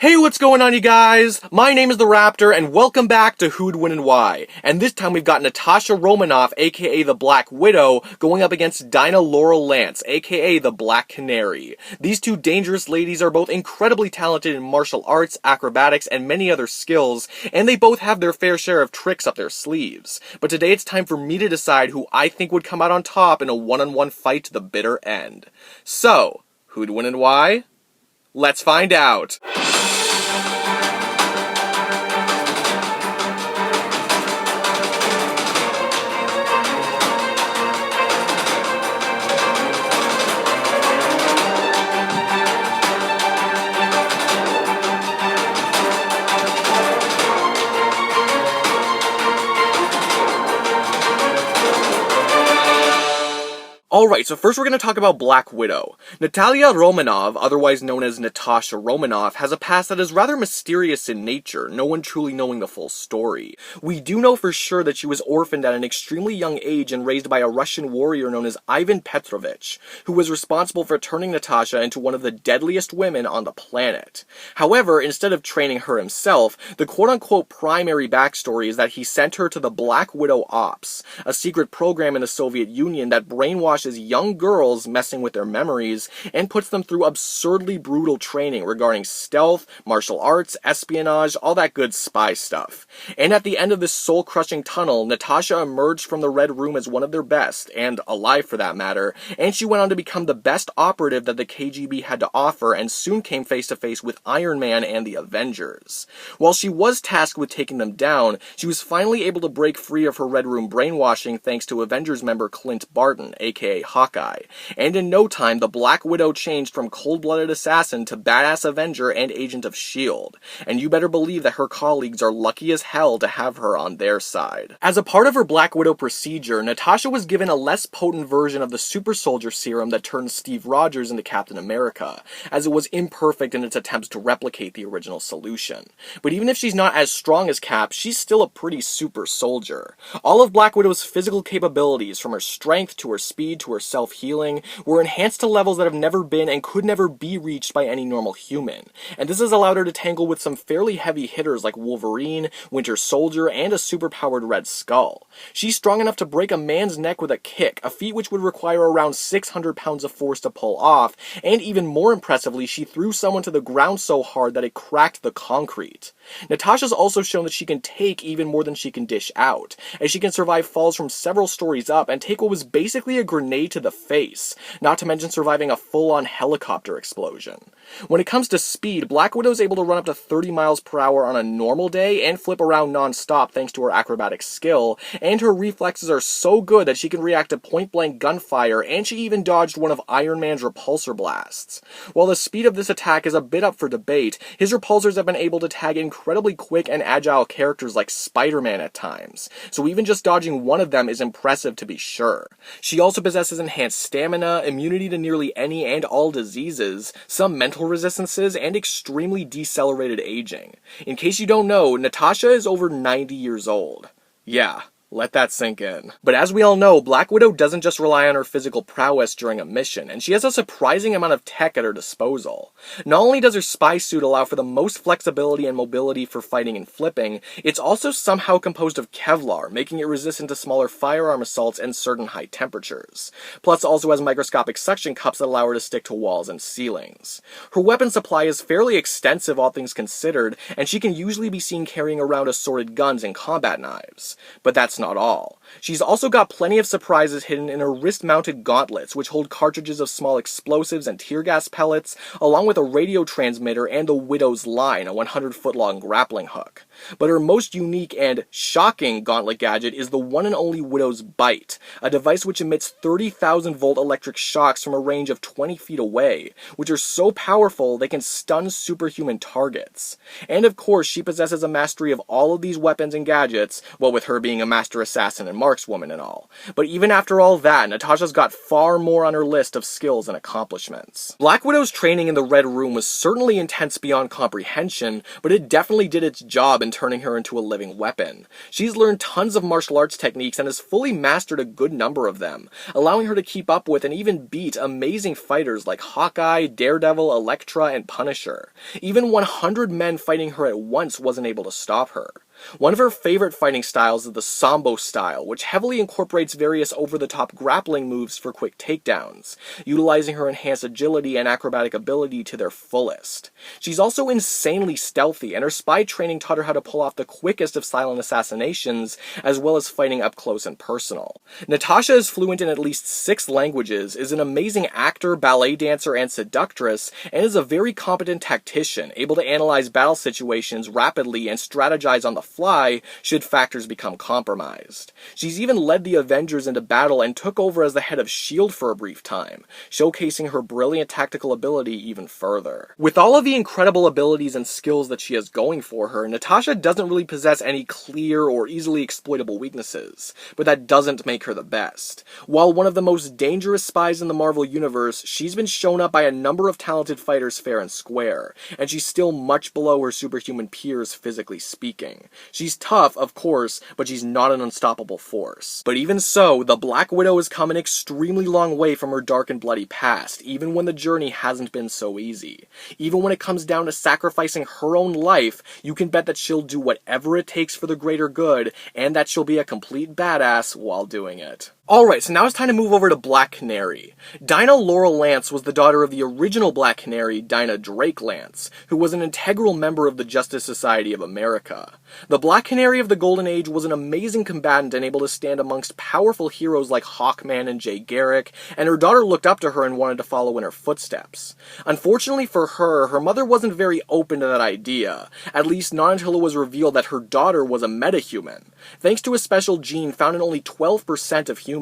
Hey, what's going on, you guys? My name is the Raptor, and welcome back to Who'd Win and Why. And this time we've got Natasha Romanoff, aka the Black Widow, going up against Dinah Laurel Lance, aka the Black Canary. These two dangerous ladies are both incredibly talented in martial arts, acrobatics, and many other skills, and they both have their fair share of tricks up their sleeves. But today it's time for me to decide who I think would come out on top in a one-on-one fight to the bitter end. So, who'd win and why? Let's find out! Alright, so first we're going to talk about Black Widow. Natalia Romanoff, otherwise known as Natasha Romanoff, has a past that is rather mysterious in nature, no one truly knowing the full story. We do know for sure that she was orphaned at an extremely young age and raised by a Russian warrior known as Ivan Petrovich, who was responsible for turning Natasha into one of the deadliest women on the planet. However, instead of training her himself, the quote-unquote primary backstory is that he sent her to the Black Widow Ops, a secret program in the Soviet Union that brainwashed young girls, messing with their memories, and puts them through absurdly brutal training regarding stealth, martial arts, espionage, all that good spy stuff. And at the end of this soul-crushing tunnel, Natasha emerged from the Red Room as one of their best, and alive for that matter, and she went on to become the best operative that the KGB had to offer, and soon came face-to-face with Iron Man and the Avengers. While she was tasked with taking them down, she was finally able to break free of her Red Room brainwashing thanks to Avengers member Clint Barton, aka Hawkeye, and in no time the Black Widow changed from cold-blooded assassin to badass Avenger and agent of S.H.I.E.L.D., and you better believe that her colleagues are lucky as hell to have her on their side. As a part of her Black Widow procedure, Natasha was given a less potent version of the super soldier serum that turned Steve Rogers into Captain America, as it was imperfect in its attempts to replicate the original solution. But even if she's not as strong as Cap, she's still a pretty super soldier. All of Black Widow's physical capabilities, from her strength to her speed to her self-healing, were enhanced to levels that have never been and could never be reached by any normal human. And this has allowed her to tangle with some fairly heavy hitters like Wolverine, Winter Soldier, and a super-powered Red Skull. She's strong enough to break a man's neck with a kick, a feat which would require around 600 pounds of force to pull off, and even more impressively, she threw someone to the ground so hard that it cracked the concrete. Natasha's also shown that she can take even more than she can dish out, as she can survive falls from several stories up and take what was basically a grenade to the face, not to mention surviving a full-on helicopter explosion. When it comes to speed, Black Widow is able to run up to 30 miles per hour on a normal day and flip around non-stop thanks to her acrobatic skill, and her reflexes are so good that she can react to point-blank gunfire, and she even dodged one of Iron Man's repulsor blasts. While the speed of this attack is a bit up for debate, his repulsors have been able to tag incredibly quick and agile characters like Spider-Man at times, so even just dodging one of them is impressive to be sure. She also possesses enhanced stamina, immunity to nearly any and all diseases, some mental resistances, and extremely decelerated aging. In case you don't know, Natasha is over 90 years old. Yeah. Let that sink in. But as we all know, Black Widow doesn't just rely on her physical prowess during a mission, and she has a surprising amount of tech at her disposal. Not only does her spy suit allow for the most flexibility and mobility for fighting and flipping, it's also somehow composed of Kevlar, making it resistant to smaller firearm assaults and certain high temperatures. Plus, it also has microscopic suction cups that allow her to stick to walls and ceilings. Her weapon supply is fairly extensive, all things considered, and she can usually be seen carrying around assorted guns and combat knives. But that's not all. She's also got plenty of surprises hidden in her wrist-mounted gauntlets, which hold cartridges of small explosives and tear gas pellets, along with a radio transmitter and the Widow's Line, a 100-foot-long grappling hook. But her most unique and shocking gauntlet gadget is the one and only Widow's Bite, a device which emits 30,000-volt electric shocks from a range of 20 feet away, which are so powerful they can stun superhuman targets. And of course, she possesses a mastery of all of these weapons and gadgets, what with her being a master assassin and markswoman and all. But even after all that, Natasha's got far more on her list of skills and accomplishments. Black Widow's training in the Red Room was certainly intense beyond comprehension, but it definitely did its job in turning her into a living weapon. She's learned tons of martial arts techniques and has fully mastered a good number of them, allowing her to keep up with and even beat amazing fighters like Hawkeye, Daredevil, Elektra, and Punisher. Even 100 men fighting her at once wasn't able to stop her. One of her favorite fighting styles is the Sambo style, which heavily incorporates various over-the-top grappling moves for quick takedowns, utilizing her enhanced agility and acrobatic ability to their fullest. She's also insanely stealthy, and her spy training taught her how to pull off the quickest of silent assassinations, as well as fighting up close and personal. Natasha is fluent in at least 6 languages, is an amazing actor, ballet dancer, and seductress, and is a very competent tactician, able to analyze battle situations rapidly and strategize on the fly should factors become compromised. She's even led the Avengers into battle and took over as the head of S.H.I.E.L.D. for a brief time, showcasing her brilliant tactical ability even further. With all of the incredible abilities and skills that she has going for her, Natasha doesn't really possess any clear or easily exploitable weaknesses, but that doesn't make her the best. While one of the most dangerous spies in the Marvel Universe, she's been shown up by a number of talented fighters fair and square, and she's still much below her superhuman peers physically speaking. She's tough, of course, but she's not an unstoppable force. But even so, the Black Widow has come an extremely long way from her dark and bloody past, even when the journey hasn't been so easy. Even when it comes down to sacrificing her own life, you can bet that she'll do whatever it takes for the greater good, and that she'll be a complete badass while doing it. Alright, so now it's time to move over to Black Canary. Dinah Laurel Lance was the daughter of the original Black Canary, Dinah Drake Lance, who was an integral member of the Justice Society of America. The Black Canary of the Golden Age was an amazing combatant and able to stand amongst powerful heroes like Hawkman and Jay Garrick, and her daughter looked up to her and wanted to follow in her footsteps. Unfortunately for her, her mother wasn't very open to that idea, at least not until it was revealed that her daughter was a metahuman. Thanks to a special gene found in only 12% of humans,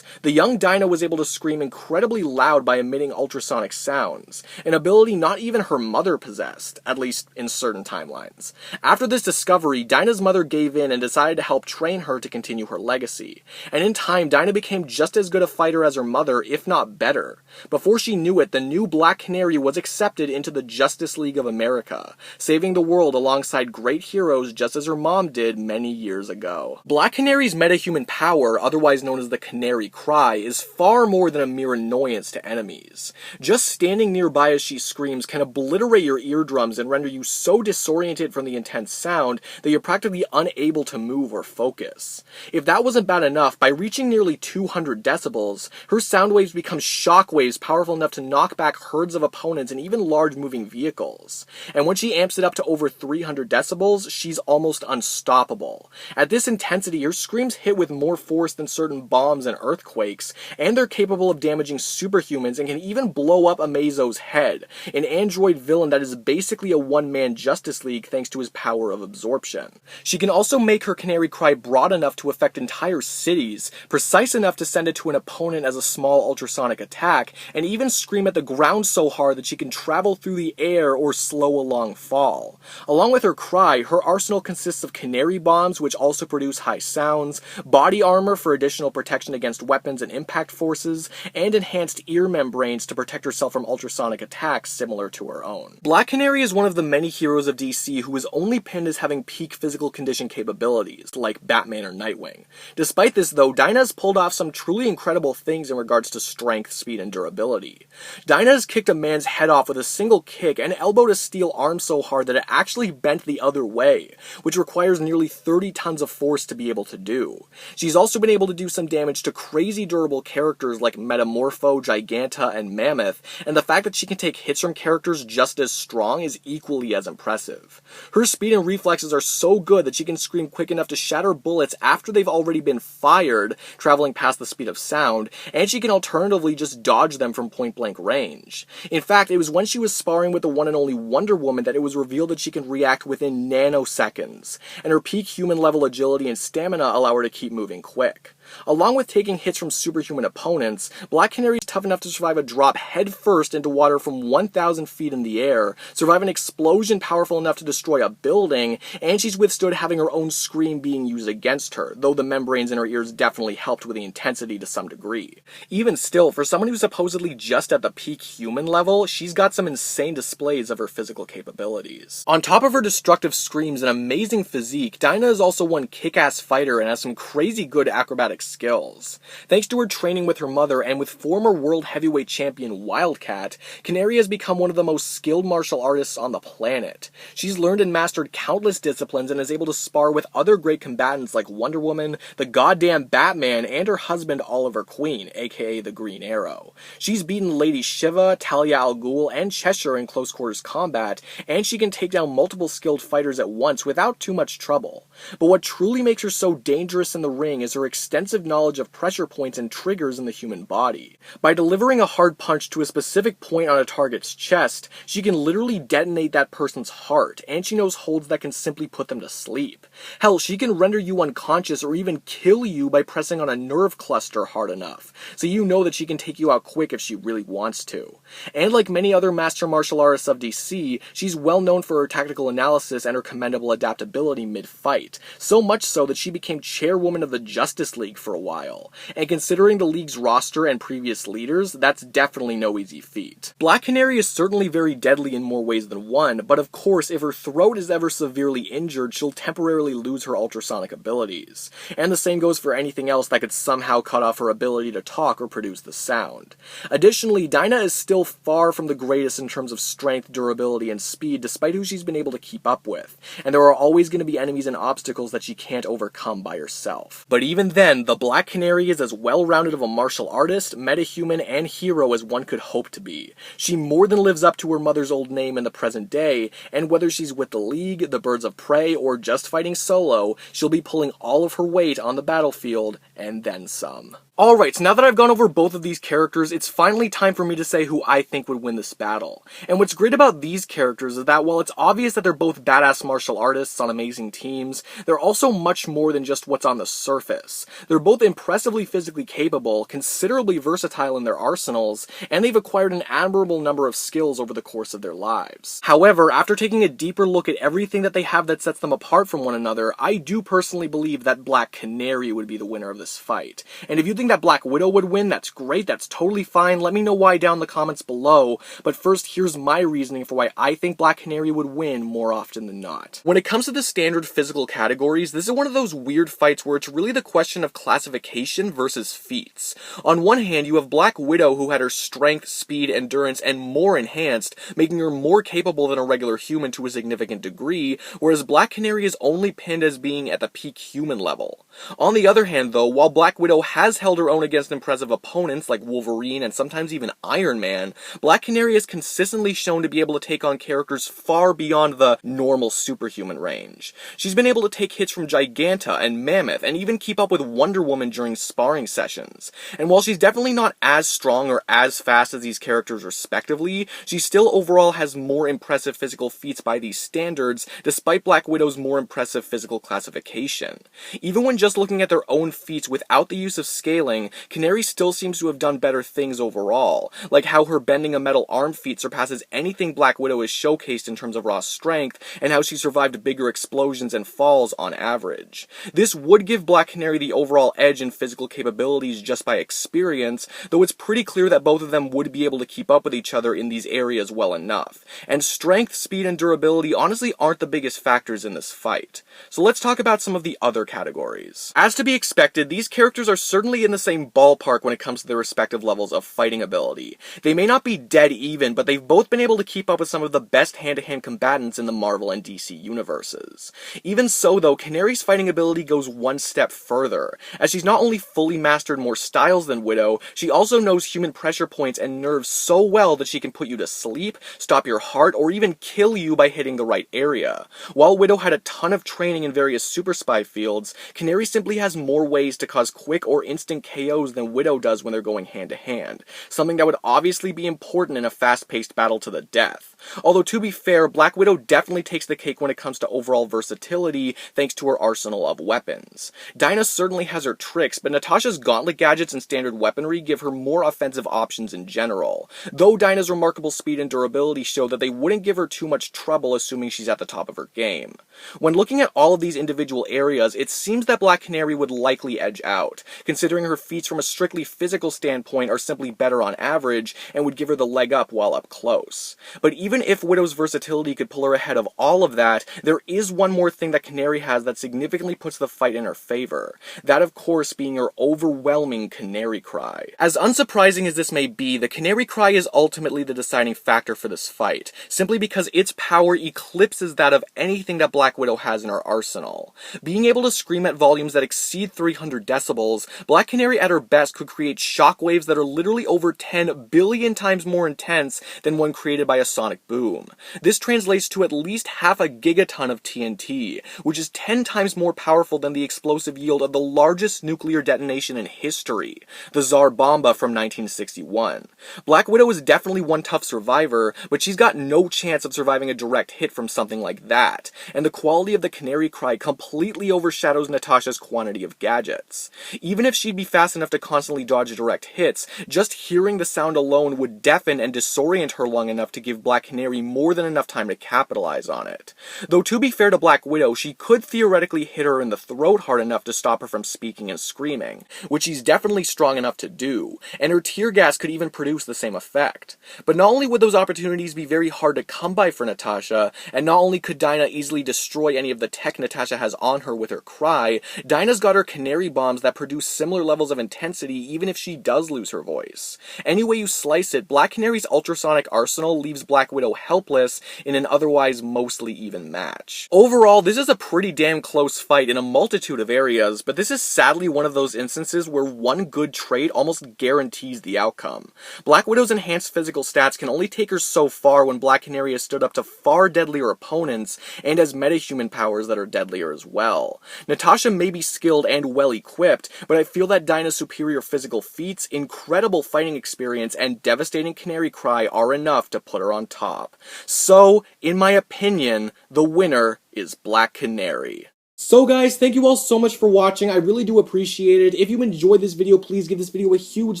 the young Dinah was able to scream incredibly loud by emitting ultrasonic sounds, an ability not even her mother possessed, at least in certain timelines. After this discovery, Dinah's mother gave in and decided to help train her to continue her legacy, and in time, Dinah became just as good a fighter as her mother, if not better. Before she knew it, the new Black Canary was accepted into the Justice League of America, saving the world alongside great heroes just as her mom did many years ago. Black Canary's metahuman power, otherwise known as the Canary Cry, is far more than a mere annoyance to enemies. Just standing nearby as she screams can obliterate your eardrums and render you so disoriented from the intense sound that you're practically unable to move or focus. If that wasn't bad enough, by reaching nearly 200 decibels, her sound waves become shock waves powerful enough to knock back herds of opponents and even large moving vehicles. And when she amps it up to over 300 decibels, she's almost unstoppable. At this intensity, her screams hit with more force than certain bombs and earthquakes, and they're capable of damaging superhumans and can even blow up Amazo's head, an android villain that is basically a one-man Justice League thanks to his power of absorption. She can also make her Canary Cry broad enough to affect entire cities, precise enough to send it to an opponent as a small ultrasonic attack, and even scream at the ground so hard that she can travel through the air or slow a long fall. Along with her cry, her arsenal consists of canary bombs, which also produce high sounds, body armor for additional protection against weapons and impact forces, and enhanced ear membranes to protect herself from ultrasonic attacks similar to her own. Black Canary is one of the many heroes of DC who is only pinned as having peak physical condition capabilities, like Batman or Nightwing. Despite this though, Dinah has pulled off some truly incredible things in regards to strength, speed, and durability. Dinah has kicked a man's head off with a single kick and elbowed a steel arm so hard that it actually bent the other way, which requires nearly 30 tons of force to be able to do. She's also been able to do some damage to crazy durable characters like Metamorpho, Giganta, and Mammoth, and the fact that she can take hits from characters just as strong is equally as impressive. Her speed and reflexes are so good that she can scream quick enough to shatter bullets after they've already been fired, traveling past the speed of sound, and she can alternatively just dodge them from point-blank range. In fact, it was when she was sparring with the one and only Wonder Woman that it was revealed that she can react within nanoseconds, and her peak human level agility and stamina allow her to keep moving quick. Along with taking hits from superhuman opponents, Black Canary is tough enough to survive a drop headfirst into water from 1,000 feet in the air, survive an explosion powerful enough to destroy a building, and she's withstood having her own scream being used against her, though the membranes in her ears definitely helped with the intensity to some degree. Even still, for someone who's supposedly just at the peak human level, she's got some insane displays of her physical capabilities. On top of her destructive screams and amazing physique, Dinah is also one kick-ass fighter and has some crazy good acrobatic skills. Thanks to her training with her mother and with former world heavyweight champion Wildcat, Canary has become one of the most skilled martial artists on the planet. She's learned and mastered countless disciplines and is able to spar with other great combatants like Wonder Woman, the goddamn Batman, and her husband Oliver Queen, aka the Green Arrow. She's beaten Lady Shiva, Talia al Ghul, and Cheshire in close quarters combat, and she can take down multiple skilled fighters at once without too much trouble. But what truly makes her so dangerous in the ring is her extensive knowledge of pressure points and triggers in the human body. By delivering a hard punch to a specific point on a target's chest, she can literally detonate that person's heart, and she knows holds that can simply put them to sleep. Hell, she can render you unconscious or even kill you by pressing on a nerve cluster hard enough, so you know that she can take you out quick if she really wants to. And like many other master martial artists of DC, she's well known for her tactical analysis and her commendable adaptability mid-fight, so much so that she became chairwoman of the Justice League for a while, and considering the league's roster and previous leaders, that's definitely no easy feat. Black Canary is certainly very deadly in more ways than one, but of course if her throat is ever severely injured, she'll temporarily lose her ultrasonic abilities. And the same goes for anything else that could somehow cut off her ability to talk or produce the sound. Additionally, Dinah is still far from the greatest in terms of strength, durability, and speed, despite who she's been able to keep up with, and there are always going to be enemies and obstacles that she can't overcome by herself. But even then, the Black Canary is as well-rounded of a martial artist, metahuman, and hero as one could hope to be. She more than lives up to her mother's old name in the present day, and whether she's with the League, the Birds of Prey, or just fighting solo, she'll be pulling all of her weight on the battlefield, and then some. Alright, so now that I've gone over both of these characters, it's finally time for me to say who I think would win this battle. And what's great about these characters is that while it's obvious that they're both badass martial artists on amazing teams, they're also much more than just what's on the surface. They're both impressively physically capable, considerably versatile in their arsenals, and they've acquired an admirable number of skills over the course of their lives. However, after taking a deeper look at everything that they have that sets them apart from one another, I do personally believe that Black Canary would be the winner of this fight. And if you think that Black Widow would win, that's great, that's totally fine, let me know why down in the comments below, but first here's my reasoning for why I think Black Canary would win more often than not. When it comes to the standard physical categories, this is one of those weird fights where it's really the question of classification versus feats. On one hand, you have Black Widow who had her strength, speed, endurance, and more enhanced, making her more capable than a regular human to a significant degree, whereas Black Canary is only pinned as being at the peak human level. On the other hand though, while Black Widow has held her own against impressive opponents like Wolverine and sometimes even Iron Man, Black Canary is consistently shown to be able to take on characters far beyond the normal superhuman range. She's been able to take hits from Giganta and Mammoth and even keep up with Wonder Woman during sparring sessions. And while she's definitely not as strong or as fast as these characters respectively, she still overall has more impressive physical feats by these standards, despite Black Widow's more impressive physical classification. Even when just looking at their own feats without the use of scaling, Canary still seems to have done better things overall, like how her bending a metal arm feat surpasses anything Black Widow has showcased in terms of raw strength, and how she survived bigger explosions and falls on average. This would give Black Canary the overall edge in physical capabilities just by experience, though it's pretty clear that both of them would be able to keep up with each other in these areas well enough. And strength, speed, and durability honestly aren't the biggest factors in this fight. So let's talk about some of the other categories. As to be expected, these characters are certainly in the same ballpark when it comes to their respective levels of fighting ability. They may not be dead even, but they've both been able to keep up with some of the best hand-to-hand combatants in the Marvel and DC universes. Even so though, Canary's fighting ability goes one step further, as she's not only fully mastered more styles than Widow, she also knows human pressure points and nerves so well that she can put you to sleep, stop your heart, or even kill you by hitting the right area. While Widow had a ton of training in various super spy fields, Canary simply has more ways to cause quick or instant KOs than Widow does when they're going hand to hand, something that would obviously be important in a fast-paced battle to the death. Although to be fair, Black Widow definitely takes the cake when it comes to overall versatility thanks to her arsenal of weapons. Dinah certainly has her tricks, but Natasha's gauntlet gadgets and standard weaponry give her more offensive options in general, though Dinah's remarkable speed and durability show that they wouldn't give her too much trouble assuming she's at the top of her game. When looking at all of these individual areas, it seems that Black Canary would likely edge out, considering her feats from a strictly physical standpoint are simply better on average and would give her the leg up while up close. But even if Widow's versatility could pull her ahead of all of that, there is one more thing that Canary has that significantly puts the fight in her favor. That, of course, being her overwhelming Canary Cry. As unsurprising as this may be, the Canary Cry is ultimately the deciding factor for this fight, simply because its power eclipses that of anything that Black Widow has in her arsenal. Being able to scream at volumes that exceed 300 decibels, Black Canary at her best could create shockwaves that are literally over 10 billion times more intense than one created by a sonic boom. This translates to at least half a gigaton of TNT, which is 10 times more powerful than the explosive yield of the largest nuclear detonation in history, the Tsar Bomba from 1961. Black Widow is definitely one tough survivor, but she's got no chance of surviving a direct hit from something like that, and the quality of the Canary Cry completely overshadows Natasha's quantity of gadgets. Even if she'd be fast enough to constantly dodge direct hits, just hearing the sound alone would deafen and disorient her long enough to give Black Canary more than enough time to capitalize on it. Though to be fair to Black Widow, she could theoretically hit her in the throat hard enough to stop her from speaking and screaming, which she's definitely strong enough to do, and her tear gas could even produce the same effect. But not only would those opportunities be very hard to come by for Natasha, and not only could Dinah easily destroy any of the tech Natasha has on her with her cry, Dinah's got her canary bombs that produce similar levels of intensity even if she does lose her voice. Any way you slice it, Black Canary's ultrasonic arsenal leaves Black Widow helpless in an otherwise mostly even match. Overall, this is a pretty damn close fight in a multitude of areas, but this is sadly one of those instances where one good trait almost guarantees the outcome. Black Widow's enhanced physical stats can only take her so far when Black Canary has stood up to far deadlier opponents and has metahuman powers that are deadlier as well. Natasha may be skilled and well equipped, but I feel that Dinah's superior physical feats, incredible fighting experience, and devastating Canary Cry are enough to put her on top. So, in my opinion, the winner is Black Canary. So guys, thank you all so much for watching. I really do appreciate it. If you enjoyed this video, please give this video a huge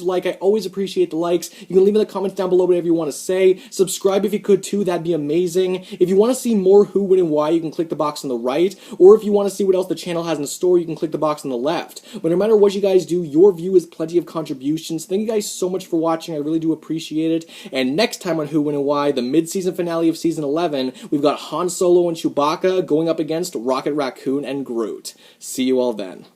like. I always appreciate the likes. You can leave in the comments down below whatever you want to say. Subscribe if you could too, that'd be amazing. If you want to see more who, when, and why, you can click the box on the right. Or if you want to see what else the channel has in store, you can click the box on the left. But no matter what you guys do, your view is plenty of contributions. Thank you guys so much for watching. I really do appreciate it. And next time on Who, When, and Why, the mid-season finale of Season 11, we've got Han Solo and Chewbacca going up against Rocket Raccoon and Groot. See you all then.